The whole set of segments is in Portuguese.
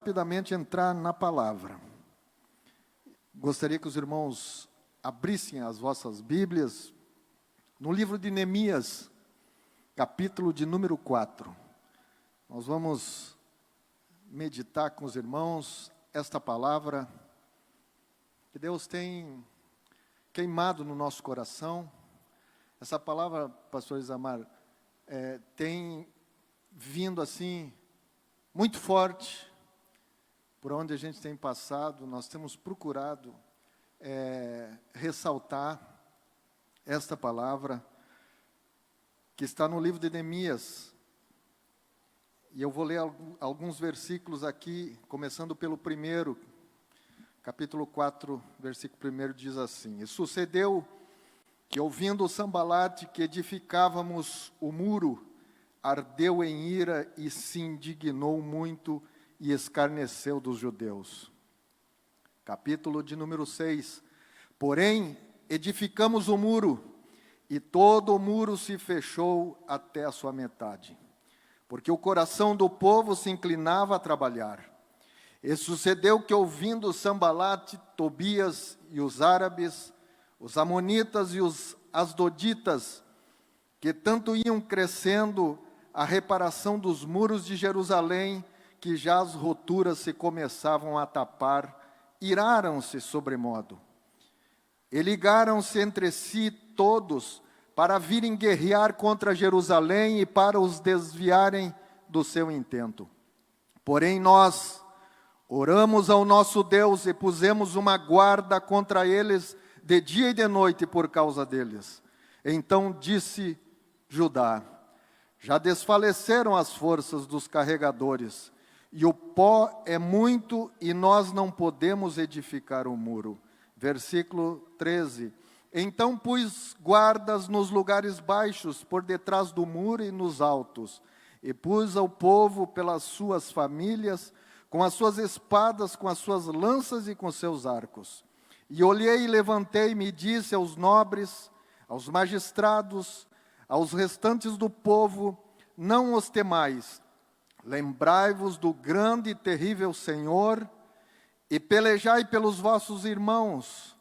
Rapidamente entrar na palavra. Gostaria que os irmãos abrissem as vossas Bíblias no livro de Neemias, capítulo de número 4. Nós vamos meditar com os irmãos esta palavra que Deus tem queimado no nosso coração. Essa palavra, pastor Isamar, tem vindo assim, muito forte. Por onde a gente tem passado, nós temos procurado ressaltar esta palavra que está no livro de Neemias. E eu vou ler alguns versículos aqui, começando pelo primeiro, capítulo 4, versículo 1 diz assim: E sucedeu que, ouvindo o Sambalate que edificávamos o muro, ardeu em ira e se indignou muito e escarneceu dos judeus. Capítulo de número 6. Porém, edificamos o muro, e todo o muro se fechou até a sua metade, porque o coração do povo se inclinava a trabalhar. E sucedeu que, ouvindo Sambalate, Tobias e os árabes, os amonitas e os asdoditas, que tanto iam crescendo a reparação dos muros de Jerusalém, que já as roturas se começavam a tapar, iraram-se sobremodo. E ligaram-se entre si todos para virem guerrear contra Jerusalém e para os desviarem do seu intento. Porém nós oramos ao nosso Deus e pusemos uma guarda contra eles de dia e de noite por causa deles. Então disse Judá: já desfaleceram as forças dos carregadores, e o pó é muito, e nós não podemos edificar o muro. Versículo 13. Então pus guardas nos lugares baixos, por detrás do muro e nos altos, e pus ao povo pelas suas famílias, com as suas espadas, com as suas lanças e com seus arcos. E olhei e levantei-me e disse aos nobres, aos magistrados, aos restantes do povo: não os temais. Lembrai-vos do grande e terrível Senhor, e pelejai pelos vossos irmãos,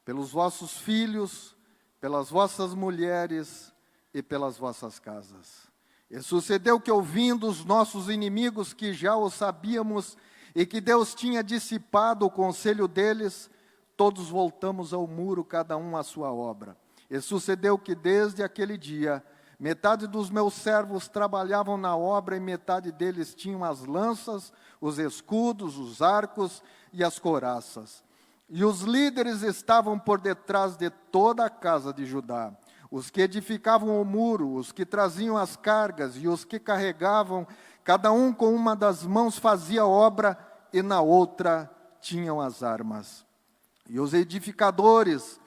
pelos vossos filhos, pelas vossas mulheres e pelas vossas casas. E sucedeu que, ouvindo os nossos inimigos, que já o sabíamos, e que Deus tinha dissipado o conselho deles, todos voltamos ao muro, cada um à sua obra. E sucedeu que, desde aquele dia, metade dos meus servos trabalhavam na obra, e metade deles tinham as lanças, os escudos, os arcos e as couraças. E os líderes estavam por detrás de toda a casa de Judá, os que edificavam o muro, os que traziam as cargas e os que carregavam, cada um com uma das mãos fazia obra e na outra tinham as armas. E os edificadores,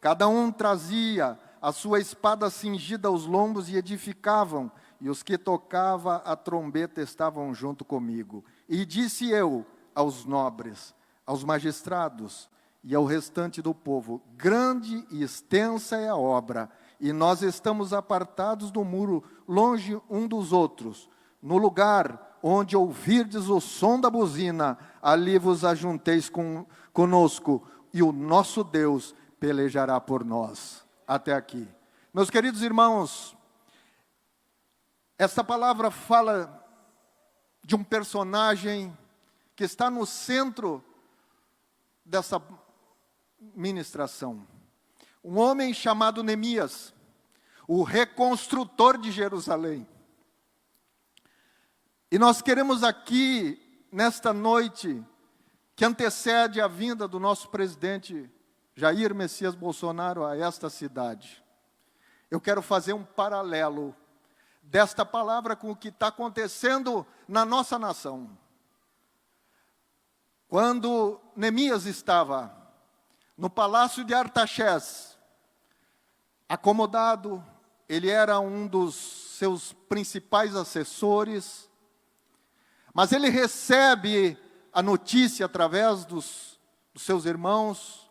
cada um trazia a sua espada cingida aos lombos e edificavam, e os que tocavam a trombeta estavam junto comigo. E disse eu aos nobres, aos magistrados e ao restante do povo: grande e extensa é a obra, e nós estamos apartados do muro, longe um dos outros. No lugar onde ouvirdes o som da buzina, ali vos ajunteis conosco, e o nosso Deus pelejará por nós. Até aqui. Meus queridos irmãos, esta palavra fala de um personagem que está no centro dessa ministração. Um homem chamado Neemias, o reconstrutor de Jerusalém. E nós queremos aqui, nesta noite, que antecede a vinda do nosso presidente Jair Messias Bolsonaro a esta cidade, eu quero fazer um paralelo desta palavra com o que está acontecendo na nossa nação. Quando Neemias estava no palácio de Artaxerxes, acomodado, ele era um dos seus principais assessores, mas ele recebe a notícia através dos seus irmãos,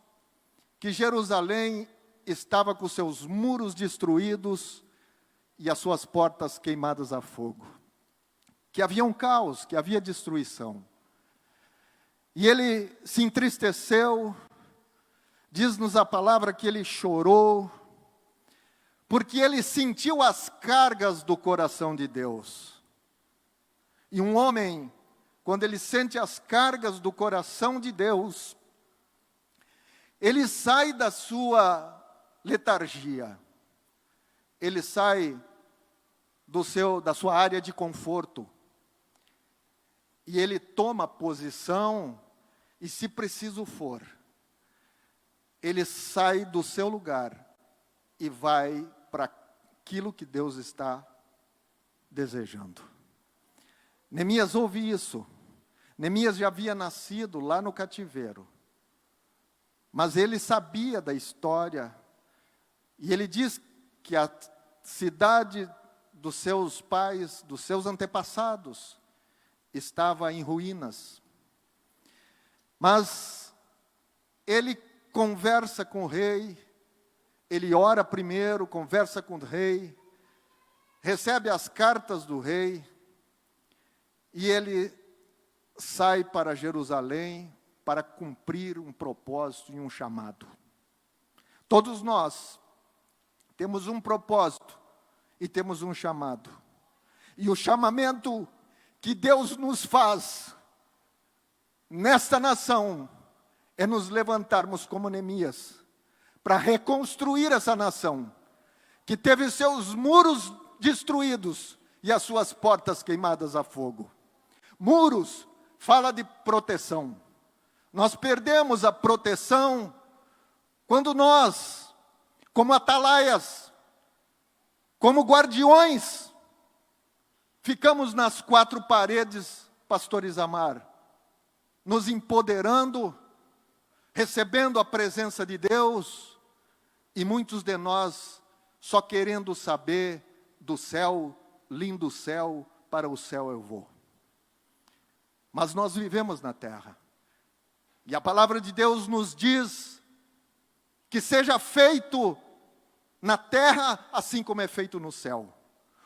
que Jerusalém estava com seus muros destruídos e as suas portas queimadas a fogo. que havia um caos, que havia destruição. E ele se entristeceu, diz-nos a palavra que ele chorou, porque ele sentiu as cargas do coração de Deus. E um homem, quando ele sente as cargas do coração de Deus, ele sai da sua letargia, ele sai da sua área de conforto, e ele toma posição, e se preciso for, ele sai do seu lugar e vai para aquilo que Deus está desejando. Neemias ouve isso. Neemias já havia nascido lá no cativeiro, mas ele sabia da história, e ele diz que a cidade dos seus pais, dos seus antepassados, estava em ruínas. Mas ele conversa com o rei, ele ora primeiro, conversa com o rei, recebe as cartas do rei, e ele sai para Jerusalém para cumprir um propósito e um chamado. Todos nós temos um propósito e temos um chamado. E o chamamento que Deus nos faz nesta nação é nos levantarmos como Neemias, para reconstruir essa nação, que teve seus muros destruídos e as suas portas queimadas a fogo. Muros fala de proteção. Nós perdemos a proteção quando nós, como atalaias, como guardiões, ficamos nas quatro paredes, pastor Isamar, nos empoderando, recebendo a presença de Deus, e muitos de nós só querendo saber do céu, lindo céu, para o céu eu vou. Mas nós vivemos na terra, e a palavra de Deus nos diz que seja feito na terra assim como é feito no céu.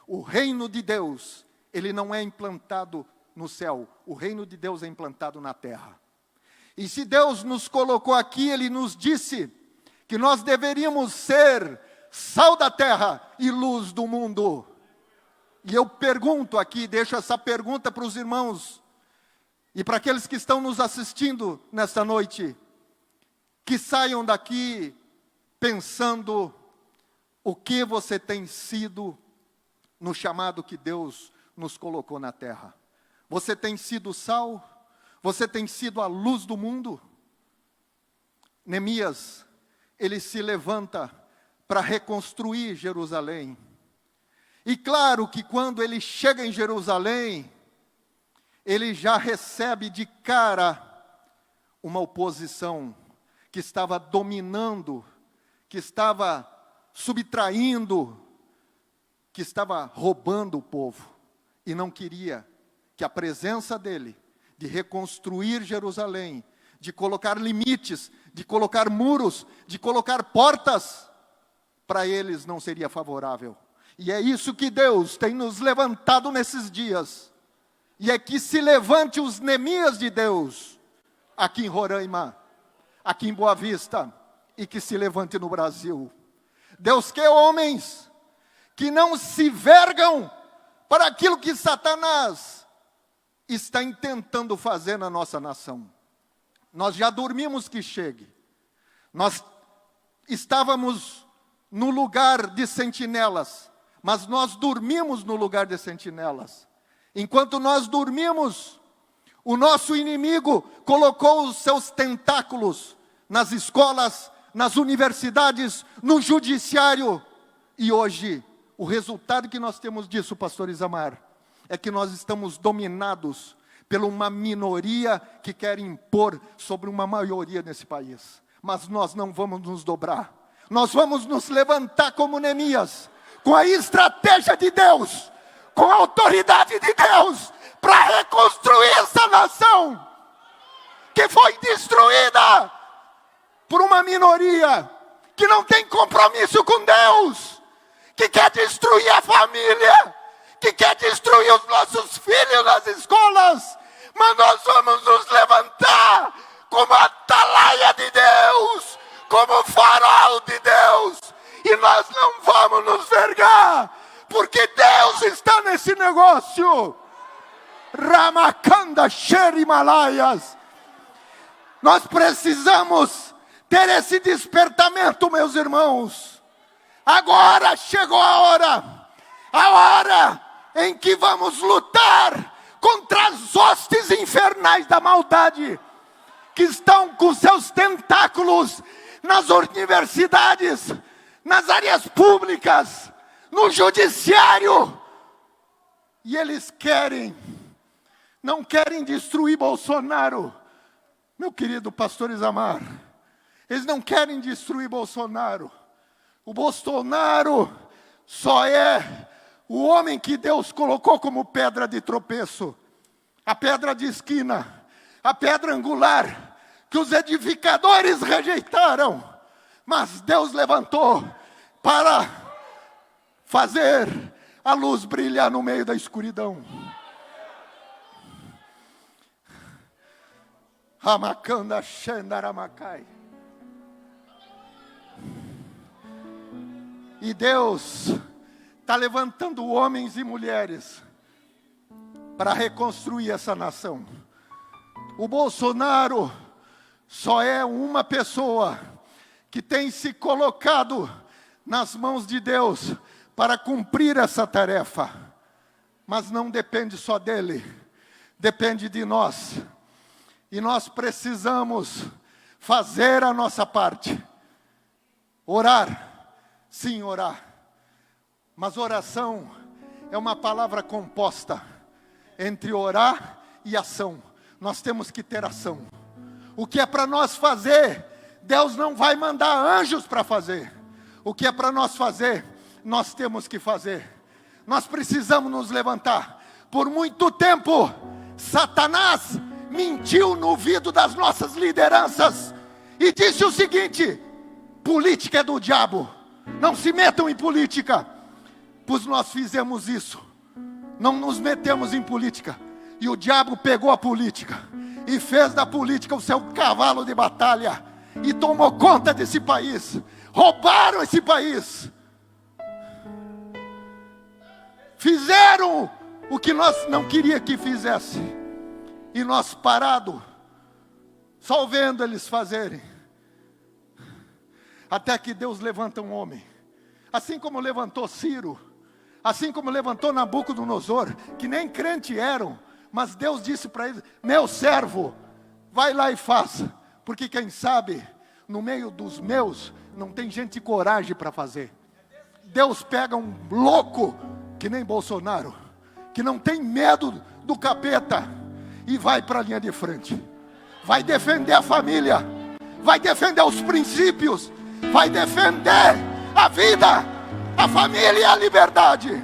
O reino de Deus, ele não é implantado no céu, o reino de Deus é implantado na terra. E se Deus nos colocou aqui, ele nos disse que nós deveríamos ser sal da terra e luz do mundo. E eu pergunto aqui, deixo essa pergunta para os irmãos, e para aqueles que estão nos assistindo nesta noite, que saiam daqui pensando o que você tem sido no chamado que Deus nos colocou na terra. Você tem sido sal? Você tem sido a luz do mundo? Neemias, ele se levanta para reconstruir Jerusalém. E claro que quando ele chega em Jerusalém, ele já recebe de cara uma oposição que estava dominando, que estava subtraindo, que estava roubando o povo, e não queria que a presença dele, de reconstruir Jerusalém, de colocar limites, de colocar muros, de colocar portas, para eles não seria favorável. E é isso que Deus tem nos levantado nesses dias. E é que se levante os Neemias de Deus, aqui em Roraima, aqui em Boa Vista, e que se levante no Brasil. Deus quer homens que não se vergam para aquilo que Satanás está intentando fazer na nossa nação. Nós já dormimos que chegue. Nós estávamos no lugar de sentinelas, mas nós dormimos no lugar de sentinelas. Enquanto nós dormimos, o nosso inimigo colocou os seus tentáculos nas escolas, nas universidades, no judiciário. E hoje, o resultado que nós temos disso, pastor Isamar, é que nós estamos dominados por uma minoria que quer impor sobre uma maioria nesse país. Mas nós não vamos nos dobrar. Nós vamos nos levantar como Neemias, com a estratégia de Deus, com a autoridade de Deus, para reconstruir essa nação, que foi destruída por uma minoria, que não tem compromisso com Deus, que quer destruir a família, que quer destruir os nossos filhos nas escolas, mas nós vamos nos levantar como a atalaia de Deus, como o farol de Deus, e nós não vamos nos vergar, porque Deus está nesse negócio. Ramakanda Sherimalayas. Nós precisamos ter esse despertamento, meus irmãos. Agora chegou a hora em que vamos lutar contra as hostes infernais da maldade, que estão com seus tentáculos nas universidades, nas áreas públicas, no judiciário. E eles não querem destruir Bolsonaro, meu querido pastor Isamar. Eles não querem destruir Bolsonaro. O Bolsonaro só é o homem que Deus colocou como pedra de tropeço, a pedra de esquina, a pedra angular, que os edificadores rejeitaram, mas Deus levantou para fazer a luz brilhar no meio da escuridão. Ramakanda Shendaramakai. E Deus está levantando homens e mulheres para reconstruir essa nação. O Bolsonaro só é uma pessoa que tem se colocado nas mãos de Deus para cumprir essa tarefa. Mas não depende só dele, depende de nós. E nós precisamos fazer a nossa parte. Orar, sim, orar. Mas oração é uma palavra composta entre orar e ação. Nós temos que ter ação. O que é para nós fazer, Deus não vai mandar anjos para fazer. O que é para nós fazer, nós temos que fazer. Nós precisamos nos levantar. Por muito tempo, Satanás mentiu no ouvido das nossas lideranças e disse o seguinte: política é do diabo, não se metam em política. Pois nós fizemos isso, não nos metemos em política, e o diabo pegou a política e fez da política o seu cavalo de batalha e tomou conta desse país. Roubaram esse país, fizeram o que nós não queríamos que fizesse, e nós parado, só vendo eles fazerem, até que Deus levanta um homem, assim como levantou Ciro, assim como levantou Nabucodonosor, que nem crente eram, mas Deus disse para eles: meu servo, vai lá e faça, porque quem sabe, no meio dos meus, não tem gente de coragem para fazer. Deus pega um louco, que nem Bolsonaro, que não tem medo do capeta, e vai para a linha de frente, vai defender a família, vai defender os princípios, vai defender a vida, a família e a liberdade.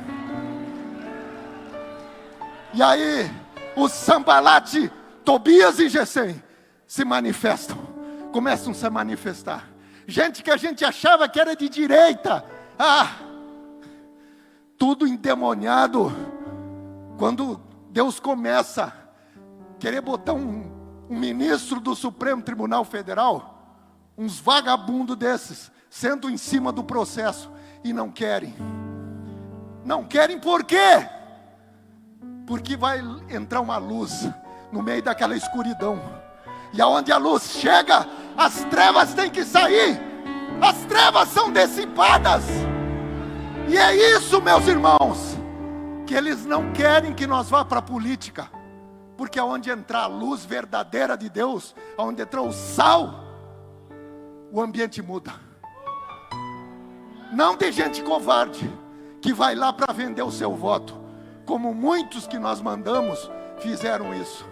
E aí, os Sambalate, Tobias e Gesem se manifestam, começam a se manifestar. Gente que a gente achava que era de direita, tudo endemoniado. Quando Deus começa a querer botar um ministro do Supremo Tribunal Federal, uns vagabundos desses, sentam em cima do processo e não querem. Não querem por quê? Porque vai entrar uma luz no meio daquela escuridão. E aonde a luz chega, as trevas têm que sair. As trevas são dissipadas. E é isso, meus irmãos, que eles não querem que nós vá para a política. Porque aonde entrar a luz verdadeira de Deus, aonde entrar o sal, o ambiente muda. Não tem gente covarde que vai lá para vender o seu voto, como muitos que nós mandamos fizeram isso.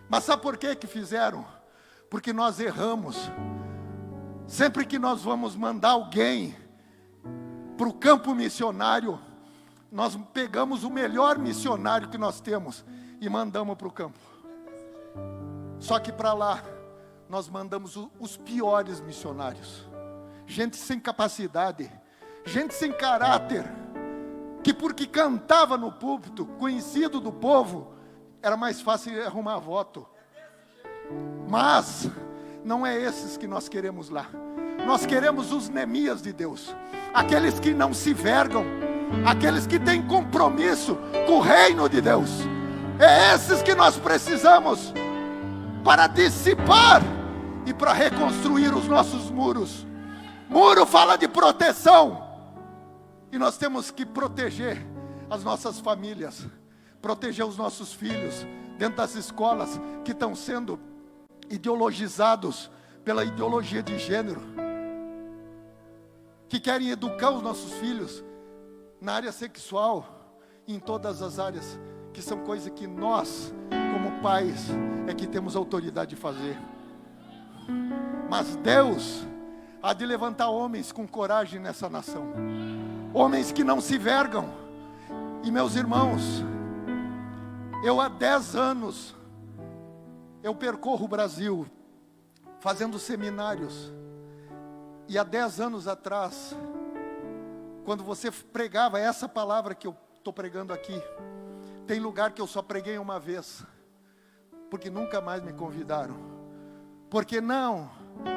Mas sabe por que fizeram? Porque nós erramos. Sempre que nós vamos mandar alguém para o campo missionário, nós pegamos o melhor missionário que nós temos e mandamos para o campo. Só que para lá nós mandamos os piores missionários, gente sem capacidade, gente sem caráter, que porque cantava no púlpito, conhecido do povo, era mais fácil arrumar voto. Mas não é esses que nós queremos lá. Nós queremos os Neemias de Deus, aqueles que não se vergam, aqueles que têm compromisso com o reino de Deus. É esses que nós precisamos para dissipar e para reconstruir os nossos muros. Muro fala de proteção, e nós temos que proteger as nossas famílias, proteger os nossos filhos dentro das escolas que estão sendo ideologizados pela ideologia de gênero, que querem educar os nossos filhos na área sexual, em todas as áreas, que são coisas que nós, como pais, é que temos autoridade de fazer. Mas Deus há de levantar homens com coragem nessa nação, homens que não se vergam. E meus irmãos, eu há 10 anos, eu percorro o Brasil, fazendo seminários. E há 10 anos atrás, quando você pregava essa palavra que eu estou pregando aqui, tem lugar que eu só preguei uma vez, porque nunca mais me convidaram. Porque não,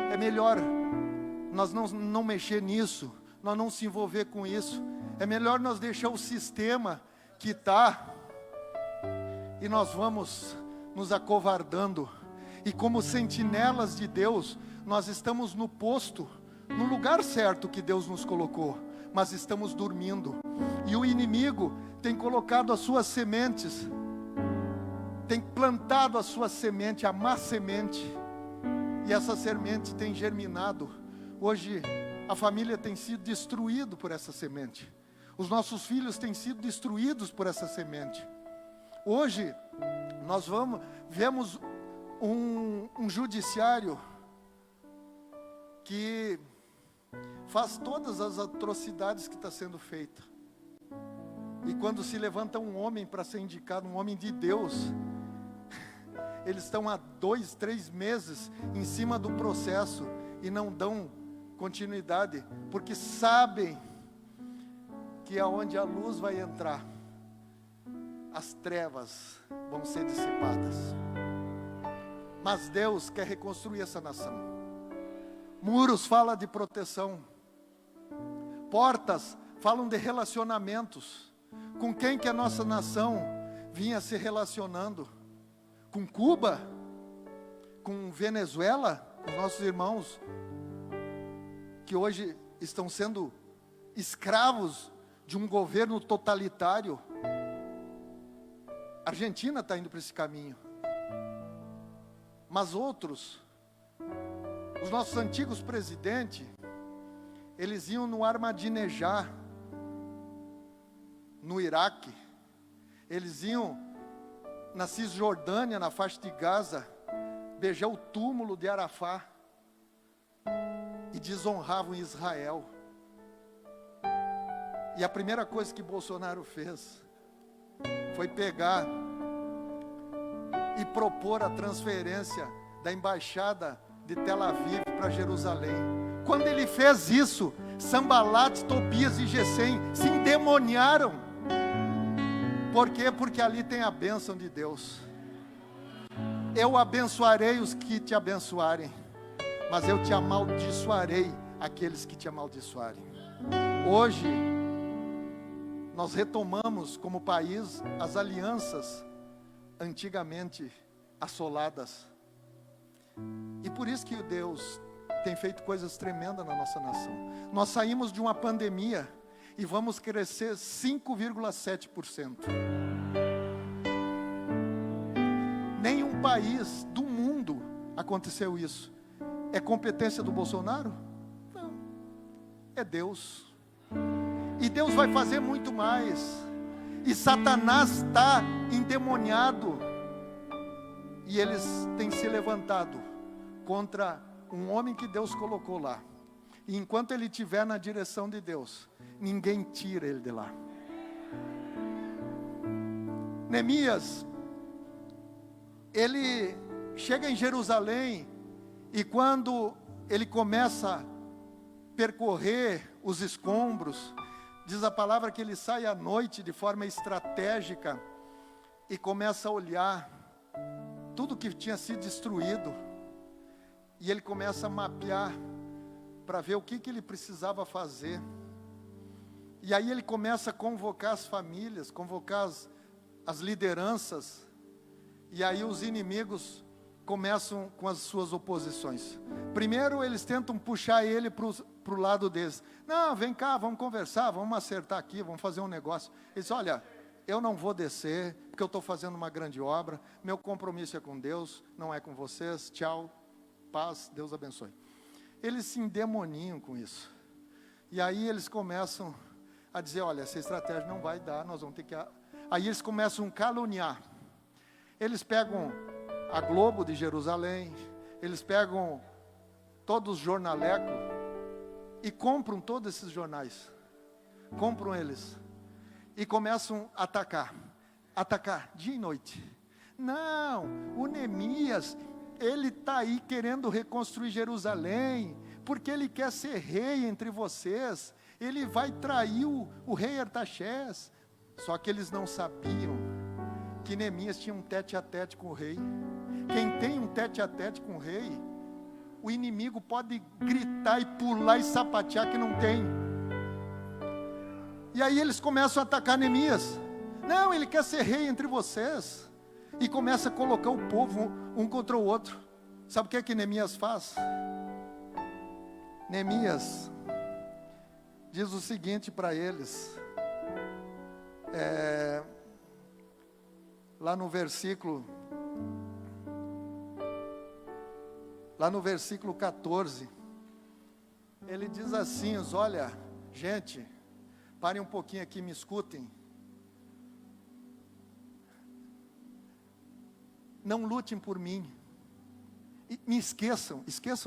é melhor nós não mexer nisso, nós não se envolver com isso. É melhor nós deixar o sistema que está, e nós vamos nos acovardando. E como sentinelas de Deus, nós estamos no posto, no lugar certo que Deus nos colocou, mas estamos dormindo. E o inimigo tem colocado as suas sementes, tem plantado a sua semente, a má semente, e essa semente tem germinado. Hoje a família tem sido destruída por essa semente, os nossos filhos têm sido destruídos por essa semente. Hoje nós vemos um judiciário que faz todas as atrocidades que está sendo feita. E quando se levanta um homem para ser indicado, um homem de Deus, eles estão há 2, 3 meses em cima do processo e não dão continuidade, porque sabem que aonde a luz vai entrar, as trevas vão ser dissipadas. Mas Deus quer reconstruir essa nação. Muros fala de proteção, portas falam de relacionamentos. Com quem que a nossa nação vinha se relacionando? Com Cuba? Com Venezuela? Com os nossos irmãos que hoje estão sendo escravos de um governo totalitário. A Argentina está indo para esse caminho. Mas outros, os nossos antigos presidentes, eles iam no Ahmadinejad, no Iraque, eles iam na Cisjordânia, na faixa de Gaza, beijar o túmulo de Arafá e desonravam Israel. E a primeira coisa que Bolsonaro fez foi pegar e propor a transferência da embaixada de Tel Aviv para Jerusalém. Quando ele fez isso, Sanbalat, Tobias e Gesem se endemoniaram. Por quê? Porque ali tem a bênção de Deus. Eu abençoarei os que te abençoarem, mas eu te amaldiçoarei aqueles que te amaldiçoarem. Hoje nós retomamos como país as alianças antigamente assoladas. E por isso que Deus tem feito coisas tremendas na nossa nação. Nós saímos de uma pandemia e vamos crescer 5,7%. Nenhum país do mundo aconteceu isso. É competência do Bolsonaro? Não. É Deus. E Deus vai fazer muito mais. E Satanás está endemoniado. E eles têm se levantado contra um homem que Deus colocou lá. E enquanto ele estiver na direção de Deus, ninguém tira ele de lá. Neemias, ele chega em Jerusalém, e quando ele começa a percorrer os escombros, Diz a palavra que ele sai à noite de forma estratégica e começa a olhar tudo que tinha sido destruído. E ele começa a mapear para ver o que ele precisava fazer. E aí ele começa a convocar as famílias, convocar as lideranças. E aí os inimigos começam com as suas oposições. Primeiro eles tentam puxar ele para o lado deles. Não, vem cá, vamos conversar, vamos acertar aqui, vamos fazer um negócio. Ele diz, olha, eu não vou descer, porque eu estou fazendo uma grande obra, meu compromisso é com Deus, não é com vocês, tchau, paz, Deus abençoe. Eles se endemoniam com isso. E aí eles começam a dizer, olha, essa estratégia não vai dar, nós vamos ter que... Aí eles começam a caluniar. Eles pegam a Globo de Jerusalém, eles pegam todos os jornalecos e compram todos esses jornais. Compram eles. E começam a atacar dia e noite. Não, o Neemias, ele está aí querendo reconstruir Jerusalém, porque ele quer ser rei entre vocês, ele vai trair o rei Artaxerxes. Só que eles não sabiam que Neemias tinha um tete-a-tete com o rei. Quem tem um tete-a-tete com o rei, o inimigo pode gritar e pular e sapatear que não tem. E aí eles começam a atacar Neemias. Não, ele quer ser rei entre vocês. E começa a colocar o povo um contra o outro. Sabe o que é que Neemias faz? Neemias diz o seguinte para eles. Lá no versículo 14, ele diz assim, olha, gente, parem um pouquinho aqui, me escutem. Não lutem por mim. E me esqueçam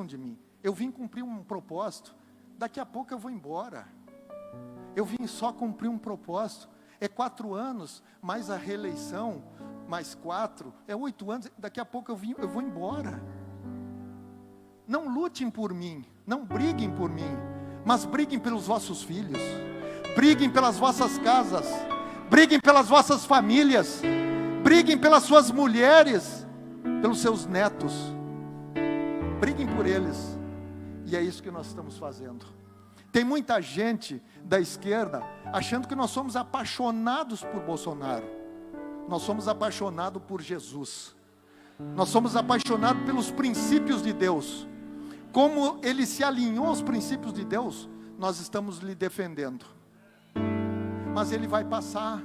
de mim. Eu vim cumprir um propósito. Daqui a pouco eu vou embora. Eu vim só cumprir um propósito. É 4 anos, mais a reeleição, mais 4, é 8 anos. Daqui a pouco eu vou embora. Não lutem por mim, não briguem por mim, mas briguem pelos vossos filhos. Briguem pelas vossas casas. Briguem pelas vossas famílias. Briguem pelas suas mulheres, pelos seus netos. Briguem por eles. E é isso que nós estamos fazendo. Tem muita gente da esquerda achando que nós somos apaixonados por Bolsonaro. Nós somos apaixonados por Jesus. Nós somos apaixonados pelos princípios de Deus. Como ele se alinhou aos princípios de Deus, nós estamos lhe defendendo. Mas ele vai passar.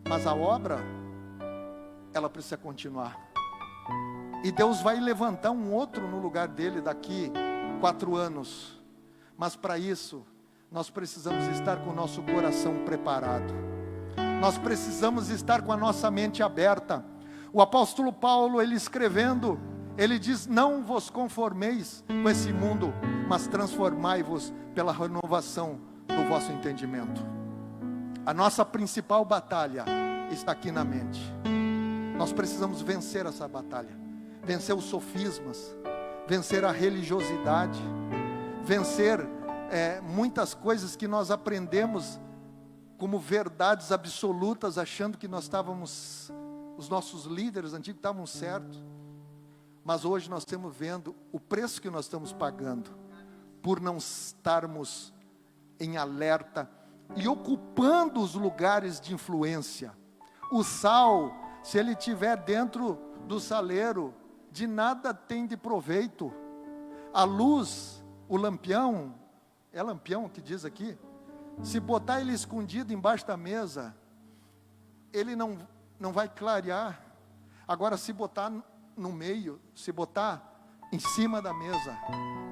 Mas a obra, ela precisa continuar. E Deus vai levantar um outro no lugar dele daqui 4 anos. Mas para isso, nós precisamos estar com o nosso coração preparado. Nós precisamos estar com a nossa mente aberta. O apóstolo Paulo, ele escrevendo, ele diz, não vos conformeis com esse mundo, mas transformai-vos pela renovação do vosso entendimento. A nossa principal batalha está aqui na mente. Nós precisamos vencer essa batalha. Vencer os sofismas, vencer a religiosidade, vencer muitas coisas que nós aprendemos como verdades absolutas, achando que nós estávamos, os nossos líderes antigos estavam certos. Mas hoje nós estamos vendo o preço que nós estamos pagando por não estarmos em alerta e ocupando os lugares de influência. O sal, se ele estiver dentro do saleiro, de nada tem de proveito. A luz, o lampião, é lampião que diz aqui, se botar ele escondido embaixo da mesa, ele não vai clarear. Agora, se botar no meio, se botar em cima da mesa,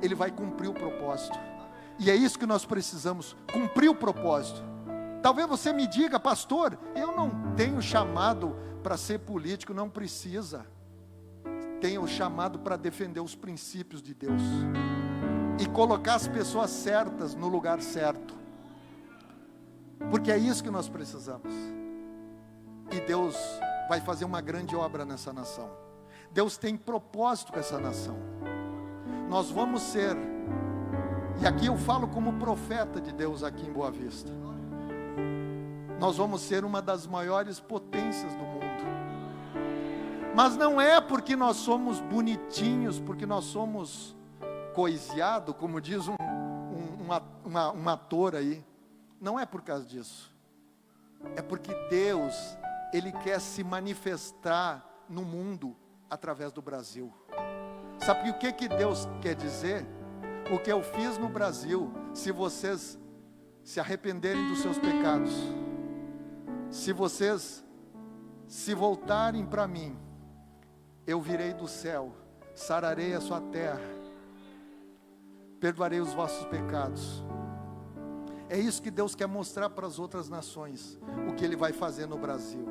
ele vai cumprir o propósito. E é isso que nós precisamos, cumprir o propósito. Talvez você me diga, pastor, eu não tenho chamado para ser político. Não precisa. Tenho chamado para defender os princípios de Deus e colocar as pessoas certas no lugar certo, porque é isso que nós precisamos. E Deus vai fazer uma grande obra nessa nação. Deus tem propósito com essa nação. Nós vamos ser, E aqui eu falo como profeta de Deus aqui em Boa Vista. Nós vamos ser uma das maiores potências do mundo. Mas não é porque nós somos bonitinhos, porque nós somos coiseado, como diz um ator aí. Não é por causa disso. É porque Deus, Ele quer se manifestar no mundo através do Brasil. Sabe o que Deus quer dizer? O que eu fiz no Brasil, se vocês se arrependerem dos seus pecados, se vocês se voltarem para mim, eu virei do céu, sararei a sua terra, perdoarei os vossos pecados. É isso que Deus quer mostrar para as outras nações, o que Ele vai fazer no Brasil.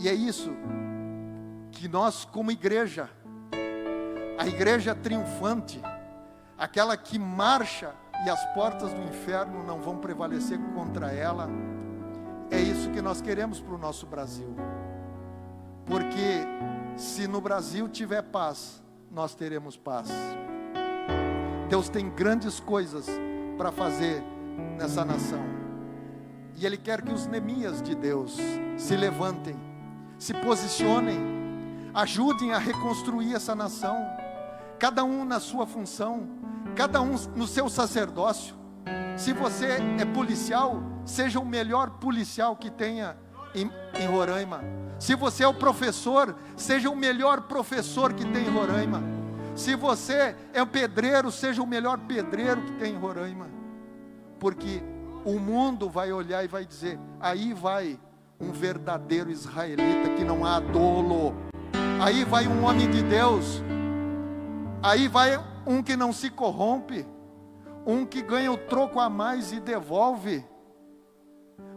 E é isso que nós, como igreja, a igreja triunfante, aquela que marcha e as portas do inferno não vão prevalecer contra ela, é isso que nós queremos para o nosso Brasil. Porque se no Brasil tiver paz, nós teremos paz. Deus tem grandes coisas para fazer nessa nação. E Ele quer que os Neemias de Deus se levantem, se posicionem, ajudem a reconstruir essa nação. Cada um na sua função, cada um no seu sacerdócio. Se você é policial, seja o melhor policial que tenha em Roraima. Se você é o professor, seja o melhor professor que tem em Roraima. Se você é um pedreiro, seja o melhor pedreiro que tem em Roraima. Porque o mundo vai olhar e vai dizer: aí vai um verdadeiro israelita que não há dolo. Aí vai um homem de Deus. Aí vai um que não se corrompe, um que ganha o troco a mais e devolve,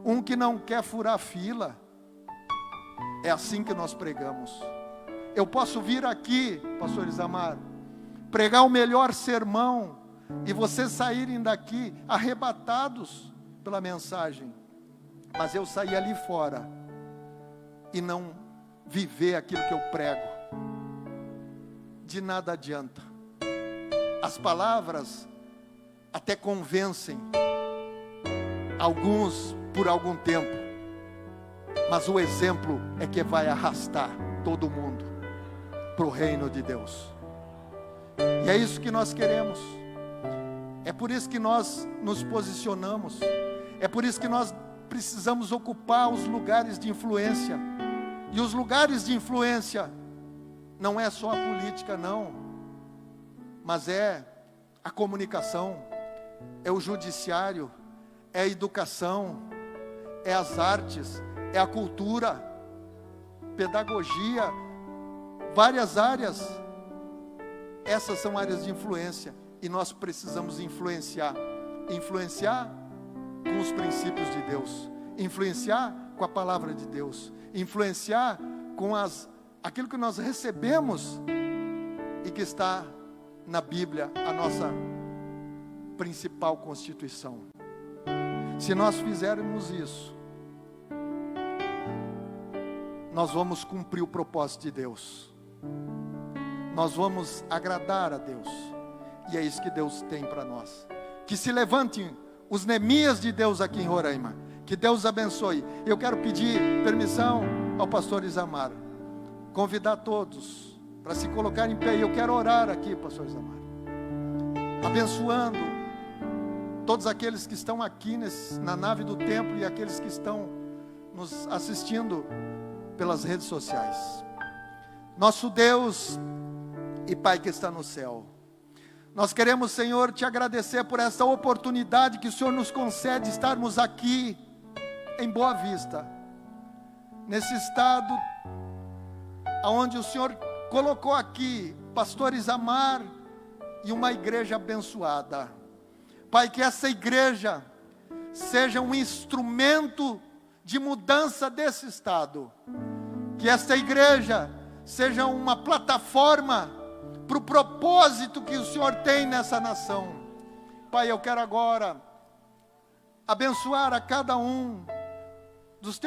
um que não quer furar fila. É assim que nós pregamos. Eu posso vir aqui, pastor Isamar, pregar o melhor sermão, e vocês saírem daqui arrebatados pela mensagem, mas eu sair ali fora e não viver aquilo que eu prego, de nada adianta. As palavras até convencem alguns por algum tempo, mas o exemplo é que vai arrastar todo mundo para o reino de Deus. E é isso que nós queremos. É por isso que nós nos posicionamos. É por isso que nós precisamos ocupar os lugares de influência. E os lugares de influência não é só a política, não, mas é a comunicação, é o judiciário, é a educação, é as artes, é a cultura, pedagogia, várias áreas. Essas são áreas de influência, e nós precisamos influenciar com os princípios de Deus, influenciar com a palavra de Deus, influenciar com aquilo que nós recebemos e que está na Bíblia, a nossa principal constituição. Se nós fizermos isso, nós vamos cumprir o propósito de Deus, nós vamos agradar a Deus, e é isso que Deus tem para nós. Que se levantem os Neemias de Deus aqui em Roraima. Que Deus abençoe. Eu quero pedir permissão ao pastor Isamar, convidar todos para se colocar em pé. E eu quero orar aqui, pastor Isamar, abençoando todos aqueles que estão aqui na nave do templo, e aqueles que estão nos assistindo pelas redes sociais. Nosso Deus e Pai que está no céu, nós queremos, Senhor, te agradecer por essa oportunidade que o Senhor nos concede, estarmos aqui em Boa Vista, nesse estado onde o Senhor colocou aqui pastor Isamar e uma igreja abençoada. Pai, que essa igreja seja um instrumento de mudança desse estado, que essa igreja seja uma plataforma para o propósito que o Senhor tem nessa nação. Pai, eu quero agora abençoar a cada um dos teus